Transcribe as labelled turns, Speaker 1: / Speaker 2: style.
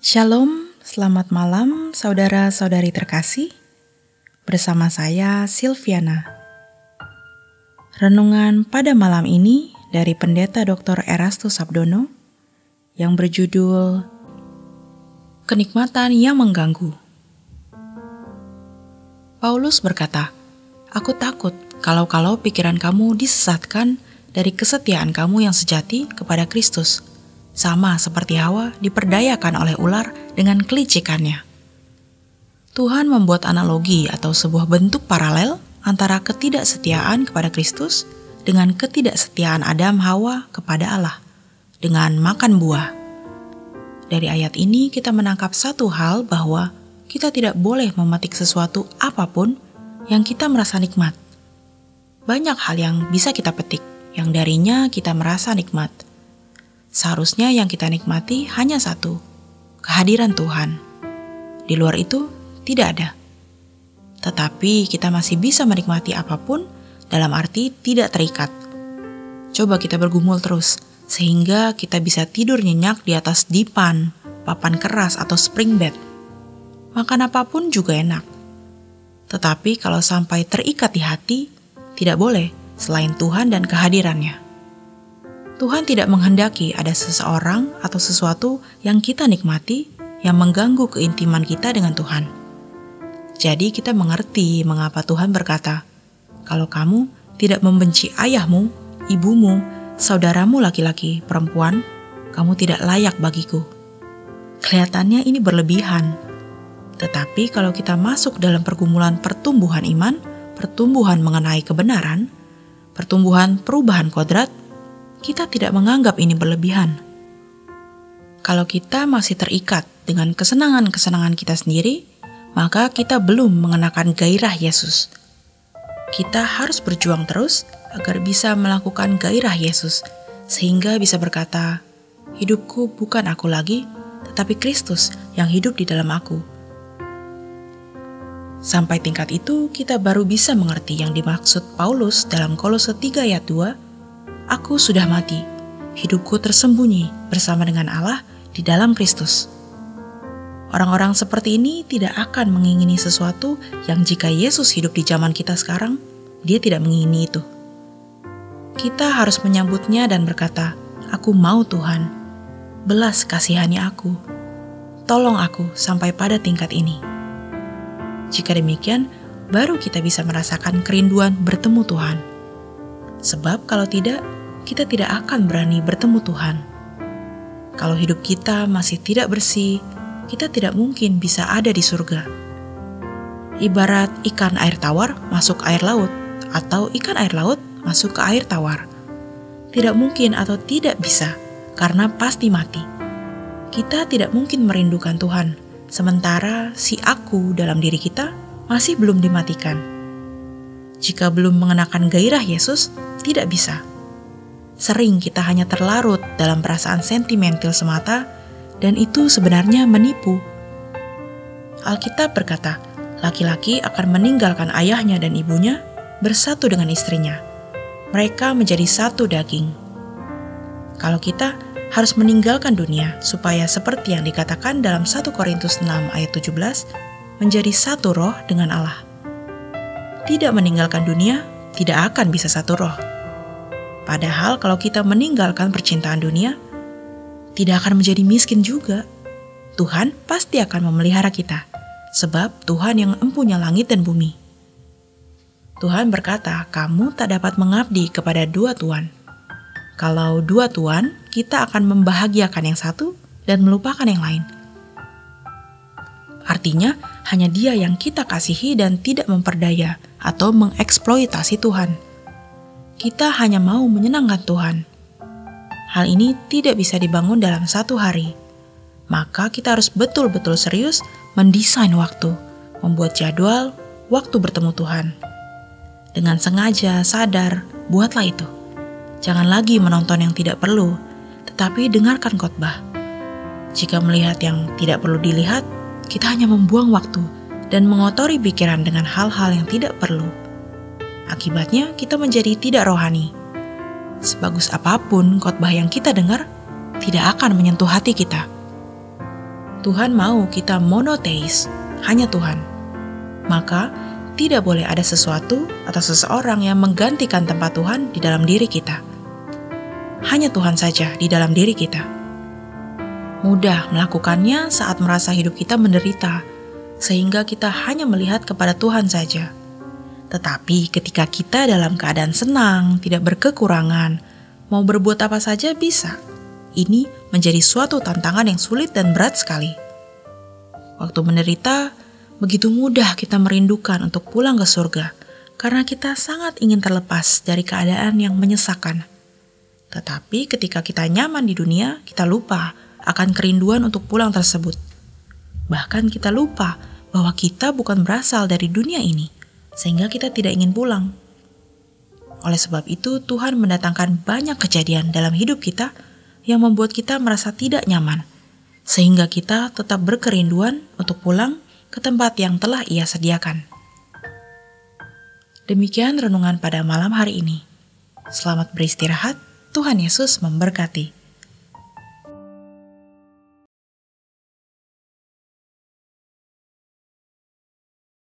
Speaker 1: Shalom, selamat malam saudara-saudari terkasih. Bersama saya Silviana. Renungan pada malam ini dari Pendeta Dr. Erastus Sabdono yang berjudul Kenikmatan yang Mengganggu. Paulus berkata, "Aku takut kalau pikiran kamu disesatkan dari kesetiaan kamu yang sejati kepada Kristus. Sama seperti Hawa diperdayakan oleh ular dengan kelicikannya." Tuhan membuat analogi atau sebuah bentuk paralel antara ketidaksetiaan kepada Kristus dengan ketidaksetiaan Adam Hawa kepada Allah dengan makan buah. Dari ayat ini kita menangkap satu hal, bahwa kita tidak boleh memetik sesuatu apapun yang kita merasa nikmat. Banyak hal yang bisa kita petik, yang darinya kita merasa nikmat. Seharusnya yang kita nikmati hanya satu, kehadiran Tuhan. Di luar itu tidak ada. Tetapi kita masih bisa menikmati apapun, dalam arti tidak terikat. Coba kita bergumul terus, sehingga kita bisa tidur nyenyak di atas dipan, papan keras atau spring bed. Makan apapun juga enak. Tetapi kalau sampai terikat di hati, tidak boleh selain Tuhan dan kehadirannya. Tuhan tidak menghendaki ada seseorang atau sesuatu yang kita nikmati yang mengganggu keintiman kita dengan Tuhan. Jadi kita mengerti mengapa Tuhan berkata, "Kalau kamu tidak membenci ayahmu, ibumu, saudaramu laki-laki, perempuan, kamu tidak layak bagiku." Kelihatannya ini berlebihan. Tetapi kalau kita masuk dalam pergumulan pertumbuhan iman, pertumbuhan mengenai kebenaran, pertumbuhan perubahan kodrat, kita tidak menganggap ini berlebihan. Kalau kita masih terikat dengan kesenangan-kesenangan kita sendiri, maka kita belum mengenakan gairah Yesus. Kita harus berjuang terus agar bisa melakukan gairah Yesus, sehingga bisa berkata, "Hidupku bukan aku lagi, tetapi Kristus yang hidup di dalam aku." Sampai tingkat itu, kita baru bisa mengerti yang dimaksud Paulus dalam Kolose 3 ayat 2, "Aku sudah mati, hidupku tersembunyi bersama dengan Allah di dalam Kristus." Orang-orang seperti ini tidak akan mengingini sesuatu yang jika Yesus hidup di zaman kita sekarang, dia tidak mengingini itu. Kita harus menyambutnya dan berkata, "Aku mau Tuhan, belas kasihani aku, tolong aku sampai pada tingkat ini." Jika demikian, baru kita bisa merasakan kerinduan bertemu Tuhan. Sebab kalau tidak, kita tidak akan berani bertemu Tuhan. Kalau hidup kita masih tidak bersih, kita tidak mungkin bisa ada di surga. Ibarat ikan air tawar masuk air laut, atau ikan air laut masuk ke air tawar. Tidak mungkin atau tidak bisa, karena pasti mati. Kita tidak mungkin merindukan Tuhan, sementara si aku dalam diri kita masih belum dimatikan. Jika belum mengenakan gairah Yesus, tidak bisa. Sering kita hanya terlarut dalam perasaan sentimental semata, dan itu sebenarnya menipu. Alkitab berkata, laki-laki akan meninggalkan ayahnya dan ibunya, bersatu dengan istrinya. Mereka menjadi satu daging. Kalau kita harus meninggalkan dunia, supaya seperti yang dikatakan dalam 1 Korintus 6 ayat 17, menjadi satu roh dengan Allah. Tidak meninggalkan dunia, tidak akan bisa satu roh. Padahal kalau kita meninggalkan percintaan dunia, tidak akan menjadi miskin juga. Tuhan pasti akan memelihara kita, sebab Tuhan yang empunya langit dan bumi. Tuhan berkata, "Kamu tak dapat mengabdi kepada dua tuan." Kalau dua tuan, kita akan membahagiakan yang satu dan melupakan yang lain. Artinya, hanya Dia yang kita kasihi dan tidak memperdaya atau mengeksploitasi Tuhan. Kita hanya mau menyenangkan Tuhan. Hal ini tidak bisa dibangun dalam satu hari. Maka kita harus betul-betul serius mendesain waktu, membuat jadwal waktu bertemu Tuhan. Dengan sengaja, sadar, buatlah itu. Jangan lagi menonton yang tidak perlu, tetapi dengarkan khotbah. Jika melihat yang tidak perlu dilihat, kita hanya membuang waktu dan mengotori pikiran dengan hal-hal yang tidak perlu. Akibatnya kita menjadi tidak rohani. Sebagus apapun khotbah yang kita dengar, tidak akan menyentuh hati kita. Tuhan mau kita monoteis, hanya Tuhan. Maka, tidak boleh ada sesuatu atau seseorang yang menggantikan tempat Tuhan di dalam diri kita. Hanya Tuhan saja di dalam diri kita. Mudah melakukannya saat merasa hidup kita menderita, sehingga kita hanya melihat kepada Tuhan saja. Tetapi ketika kita dalam keadaan senang, tidak berkekurangan, mau berbuat apa saja bisa. Ini menjadi suatu tantangan yang sulit dan berat sekali. Waktu menderita, begitu mudah kita merindukan untuk pulang ke surga, karena kita sangat ingin terlepas dari keadaan yang menyesakan. Tetapi ketika kita nyaman di dunia, kita lupa akan kerinduan untuk pulang tersebut. Bahkan kita lupa bahwa kita bukan berasal dari dunia ini, sehingga kita tidak ingin pulang. Oleh sebab itu, Tuhan mendatangkan banyak kejadian dalam hidup kita yang membuat kita merasa tidak nyaman, sehingga kita tetap berkerinduan untuk pulang ke tempat yang telah Ia sediakan. Demikian renungan pada malam hari ini. Selamat beristirahat, Tuhan Yesus memberkati.